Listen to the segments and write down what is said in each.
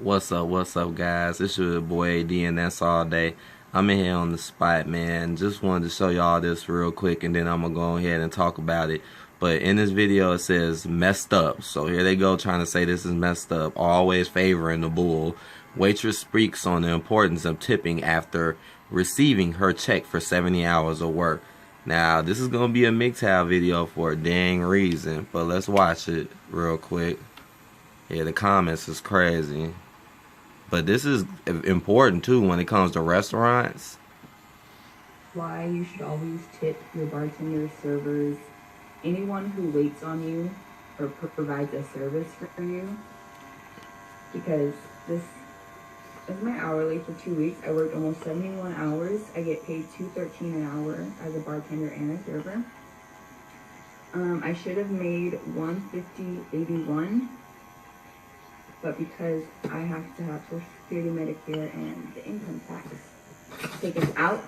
What's up, guys? It's your boy AD, and that's all day. I'm in here on the spot, man. Just wanted to show y'all this real quick, and then I'm gonna go ahead and talk about it. But in this video, it says messed up. So here they go trying to say this is messed up. Always favoring the bull. Waitress speaks on the importance of tipping after receiving her check for 70 hours of work. Now, this is gonna be a MGTOW video for a dang reason, but let's watch it real quick. Yeah, the comments is crazy. But this is important too when it comes to restaurants. Why you should always tip your bartenders, servers, anyone who waits on you or provides a service for you. Because this is my hourly for 2 weeks. I worked almost 71 hours. I get paid $2.13 an hour as a bartender and a server. I should have made $150.81. But because I have to have Social Security, Medicare, and the income tax taken out,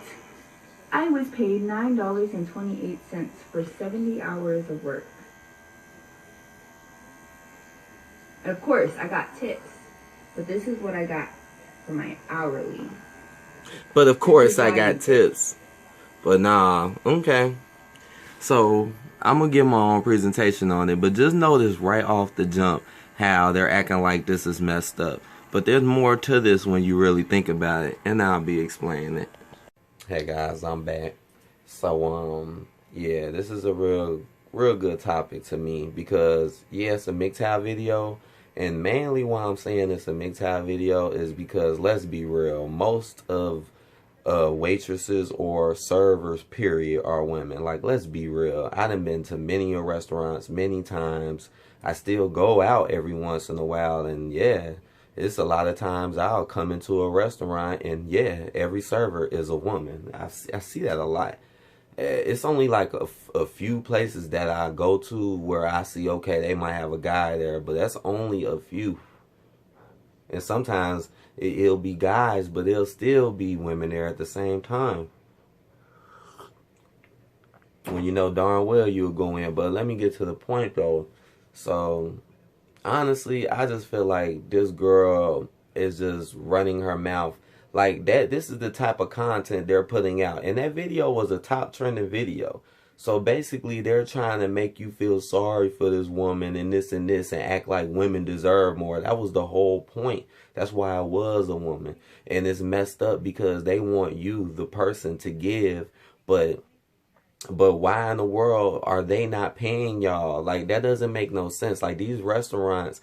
I was paid $9.28 for 70 hours of work. And of course, I got tips, but this is what I got for my hourly. But of course, I got tips. But nah, okay. So, I'm going to give my own presentation on it, but just notice right off the jump how they're acting like this is messed up. But there's more to this when you really think about it, and I'll be explaining it. Hey guys, I'm back. So yeah, this is a real good topic to me because yeah, it's a MGTOW video, and mainly why I'm saying it's a MGTOW video is because let's be real, most of waitresses or servers period are women. Like, let's be real, I done been to many restaurants many times. I still go out every once in a while, and yeah, it's a lot of times I'll come into a restaurant and yeah, every server is a woman. I see that a lot. It's only like a few places that I go to where I see, okay, they might have a guy there, but that's only a few. And sometimes it'll be guys, but it'll still be women there at the same time. When you know darn well you'll go in. But let me get to the point though. So, honestly, I just feel like this girl is just running her mouth like that. This is the type of content they're putting out. And that video was a top trending video. So basically, they're trying to make you feel sorry for this woman and this and act like women deserve more. That was the whole point. That's why I was a woman. And it's messed up because they want you, the person, to give, but why in the world are they not paying y'all? Like, that doesn't make no sense. Like, these restaurants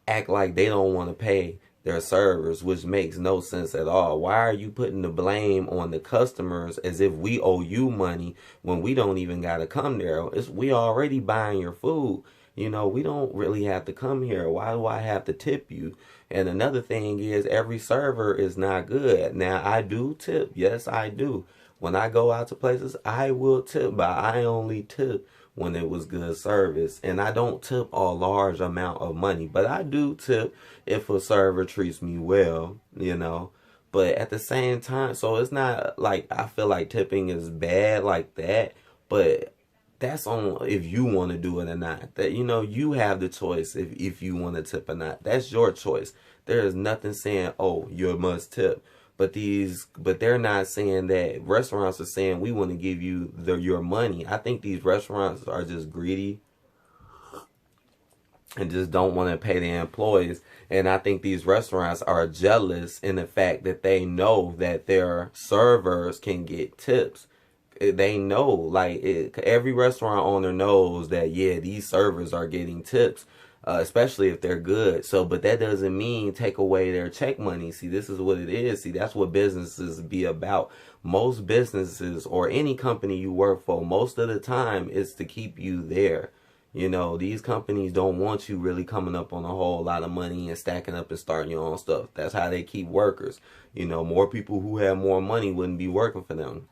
act like they don't want to pay their servers, which makes no sense at all. Why are you putting the blame on the customers as if we owe you money when we don't even got to come there? We already buying your food. You know, we don't really have to come here. Why do I have to tip you? And another thing is, every server is not good. Now, I do tip. Yes, I do. When I go out to places, I will tip, but I only tip when it was good service. And I don't tip a large amount of money, but I do tip if a server treats me well, you know. But at the same time, so it's not like I feel like tipping is bad like that, but that's on if you want to do it or not. That, you know, you have the choice if you want to tip or not. That's your choice. There is nothing saying, oh, you must tip. But they're not saying that. Restaurants are saying we want to give you your money. I think these restaurants are just greedy and just don't want to pay their employees. And I think these restaurants are jealous in the fact that they know that their servers can get tips. They know, like, every restaurant owner knows that, yeah, these servers are getting tips. Especially if they're good. So, but that doesn't mean take away their check money. See, this is what it is. See, that's what businesses be about. Most businesses or any company you work for, most of the time, is to keep you there. You know, these companies don't want you really coming up on a whole lot of money and stacking up and starting your own stuff. That's how they keep workers. You know, more people who have more money wouldn't be working for them.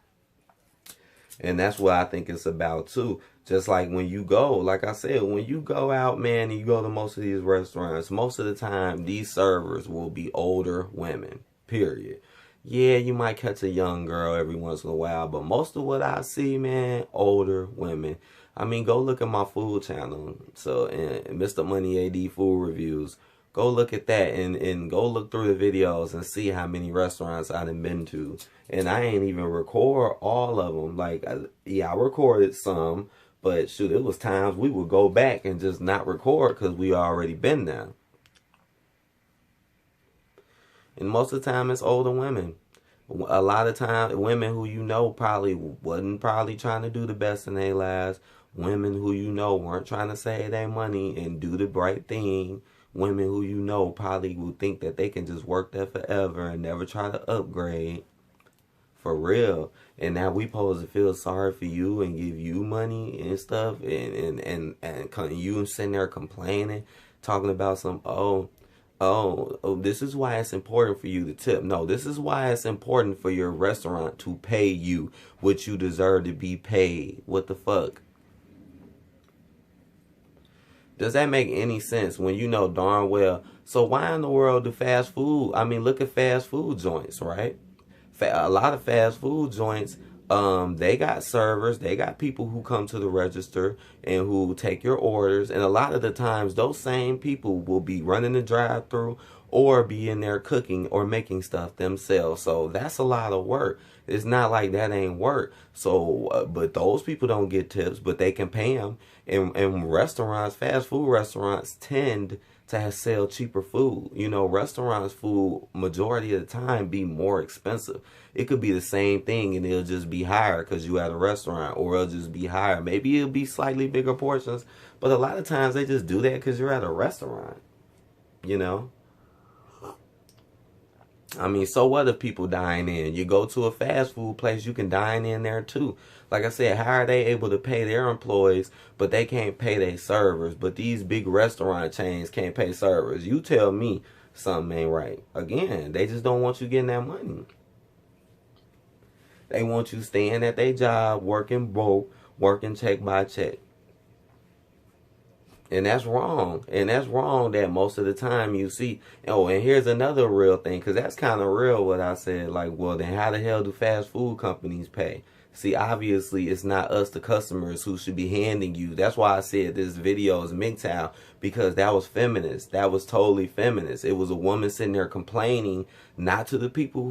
And that's what I think it's about too. Just like when you go, like I said, when you go out, man, and you go to most of these restaurants, most of the time, these servers will be older women, period. Yeah, you might catch a young girl every once in a while, but most of what I see, man, older women. I mean, go look at my food channel. So, and Mr. Money AD Food Reviews. Go look at that and go look through the videos and see how many restaurants I done been to. And I ain't even record all of them. Like, yeah, I recorded some, but shoot, it was times we would go back and just not record because we already been there. And most of the time, it's older women. A lot of time, women who you know probably wasn't probably trying to do the best in their lives. Women who you know weren't trying to save their money and do the right thing. Women who you know probably would think that they can just work there forever and never try to upgrade. For real. And now we supposed to feel sorry for you and give you money and stuff. And you sitting there complaining, talking about some, oh, this is why it's important for you to tip. No, this is why it's important for your restaurant to pay you what you deserve to be paid. What the fuck? Does that make any sense when you know darn well? So why in the world do fast food? I mean, look at fast food joints, right? A lot of fast food joints, they got servers, they got people who come to the register and who take your orders, and a lot of the times those same people will be running the drive-through or be in there cooking or making stuff themselves. So that's a lot of work. It's not like that ain't work. So, but those people don't get tips, but they can pay them. And restaurants, fast food restaurants tend to sell cheaper food. You know, restaurants food majority of the time be more expensive. It could be the same thing and it'll just be higher because you at a restaurant, or it'll just be higher. Maybe it'll be slightly bigger portions, but a lot of times they just do that because you're at a restaurant, you know. I mean, so what if people dine in? You go to a fast food place, you can dine in there too. Like I said, how are they able to pay their employees, but they can't pay their servers? But these big restaurant chains can't pay servers. You tell me something ain't right. Again, they just don't want you getting that money. They want you staying at their job, working broke, working check by check. And that's wrong. And that's wrong that most of the time you see. Oh, and here's another real thing, because that's kind of real what I said. Like, well, then how the hell do fast food companies pay? See, obviously, it's not us, the customers, who should be handing you. That's why I said this video is MGTOW, because that was feminist. That was totally feminist. It was a woman sitting there complaining, not to the people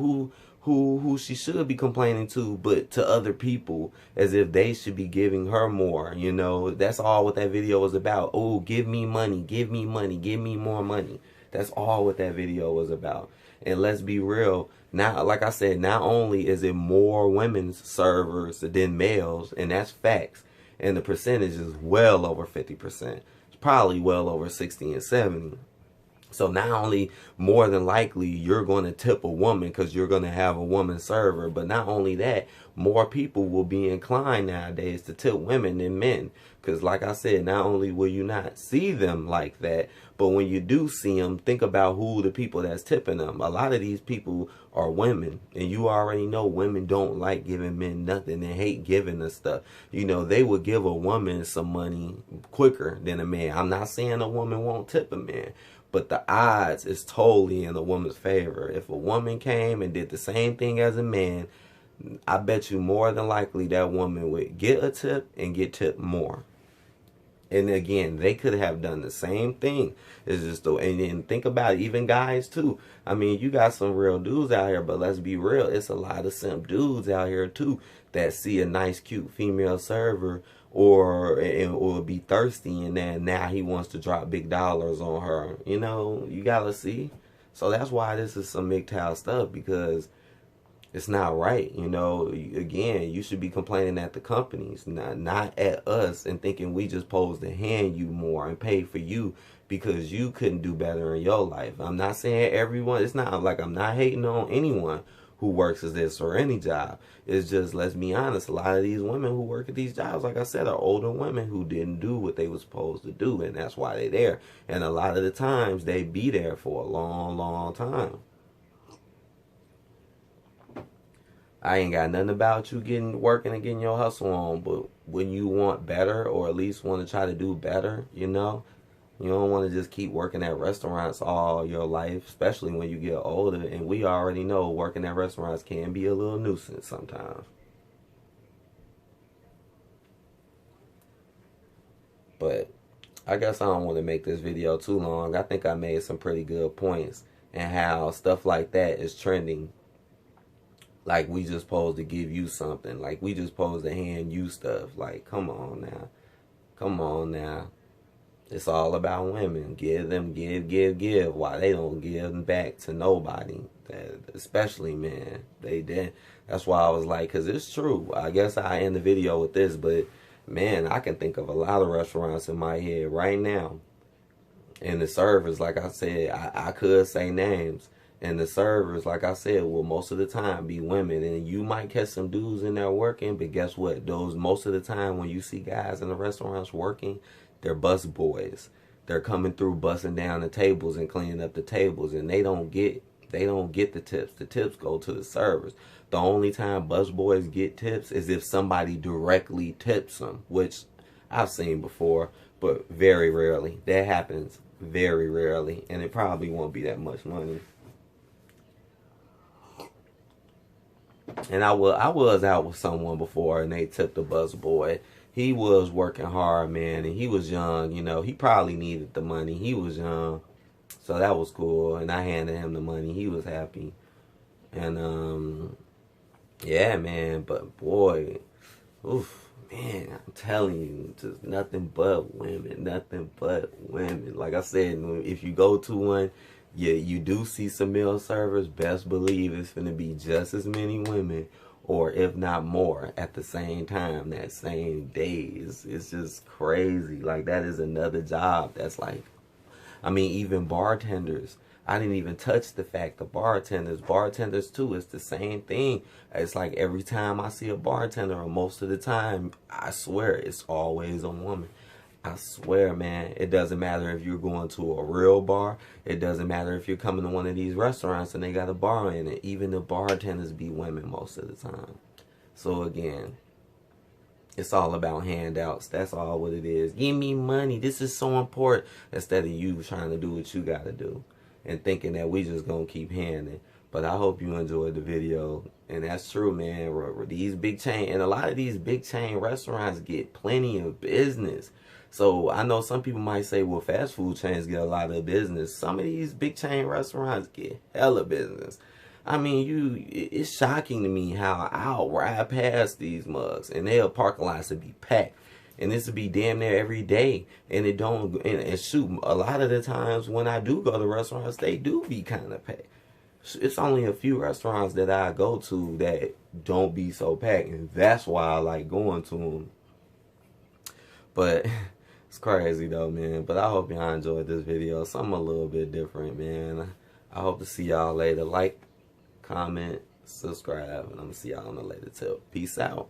who she should be complaining to, but to other people, as if they should be giving her more. You know, that's all what that video was about. Oh, give me money, give me money, give me more money. That's all what that video was about. And let's be real, now, like I said, not only is it more women's servers than males, and that's facts, and the percentage is well over 50%. It's probably well over 60 and 70. So not only more than likely you're going to tip a woman because you're going to have a woman server, but not only that, more people will be inclined nowadays to tip women than men. Because like I said, not only will you not see them like that, but when you do see them, think about who the people that's tipping them. A lot of these people are women, and you already know women don't like giving men nothing. They hate giving us stuff. You know, they would give a woman some money quicker than a man. I'm not saying a woman won't tip a man, but the odds is totally in the woman's favor. If a woman came and did the same thing as a man, I bet you more than likely that woman would get a tip and get tipped more. And again, they could have done the same thing. It's just and then think about it, even guys too. I mean, you got some real dudes out here, but let's be real, it's a lot of simp dudes out here too that see a nice, cute female server or be thirsty, and then now he wants to drop big dollars on her. You know, you gotta see. So that's why this is some MGTOW stuff, because it's not right. You know, again, you should be complaining at the companies, not at us, and thinking we just supposed to hand you more and pay for you because you couldn't do better in your life. I'm not saying everyone, it's not like I'm not hating on anyone who works as this or any job. It's just, let's be honest, a lot of these women who work at these jobs, like I said, are older women who didn't do what they were supposed to do, and that's why they're there. And a lot of the times they be there for a long, long time. I ain't got nothing about you working and getting your hustle on, but when you want better, or at least want to try to do better, you know, you don't want to just keep working at restaurants all your life, especially when you get older. And we already know working at restaurants can be a little nuisance sometimes. But I guess I don't want to make this video too long. I think I made some pretty good points and how stuff like that is trending. Like we just supposed to give you something. Like we just supposed to hand you stuff. Like come on now. Come on now. It's all about women. Give them, give. Why they don't give them back to nobody, especially men. They did. That's why I was like, because it's true. I guess I end the video with this, but man, I can think of a lot of restaurants in my head right now. And the servers, like I said, I could say names. And the servers, like I said, will most of the time be women. And you might catch some dudes in there working, but guess what? Those most of the time when you see guys in the restaurants working, they're bus boys. They're coming through busting down the tables and cleaning up the tables, and they don't get the tips. The tips go to the servers. The only time bus boys get tips is if somebody directly tips them, which I've seen before, but very rarely. That happens very rarely, and it probably won't be that much money. And I was out with someone before, and they tipped the bus boy. He was working hard, man, and he was young. You know, he probably needed the money. He was young, so that was cool. And I handed him the money. He was happy, and yeah, man. But boy, oof, man, I'm telling you, just nothing but women, nothing but women. Like I said, if you go to one, yeah, you do see some male servers. Best believe it's gonna be just as many women, or if not more, at the same time, that same day. It's just crazy. Like, that is another job that's like, I mean, even bartenders. I didn't even touch the fact of bartenders too. It's the same thing. It's like every time I see a bartender, or most of the time, I swear it's always a woman. I swear, man, it doesn't matter if you're going to a real bar. It doesn't matter if you're coming to one of these restaurants and they got a bar in it. Even the bartenders be women most of the time. So again, it's all about handouts. That's all what it is. Give me money. This is so important. Instead of you trying to do what you got to do and thinking that we just going to keep handing. But I hope you enjoyed the video. And that's true, man. These big chain, and a lot of these big chain restaurants get plenty of business. So I know some people might say, well, fast food chains get a lot of business. Some of these big chain restaurants get hella business. I mean, it's shocking to me how I'll ride past these mugs and their parking lots would be packed. And this would be damn near every day. And it don't, and shoot, a lot of the times when I do go to restaurants, they do be kind of packed. It's only a few restaurants that I go to that don't be so packed. And that's why I like going to them. But it's crazy though, man. But I hope y'all enjoyed this video. Something a little bit different, man. I hope to see y'all later. Like, comment, subscribe, and I'm gonna see y'all on the later tip. Peace out.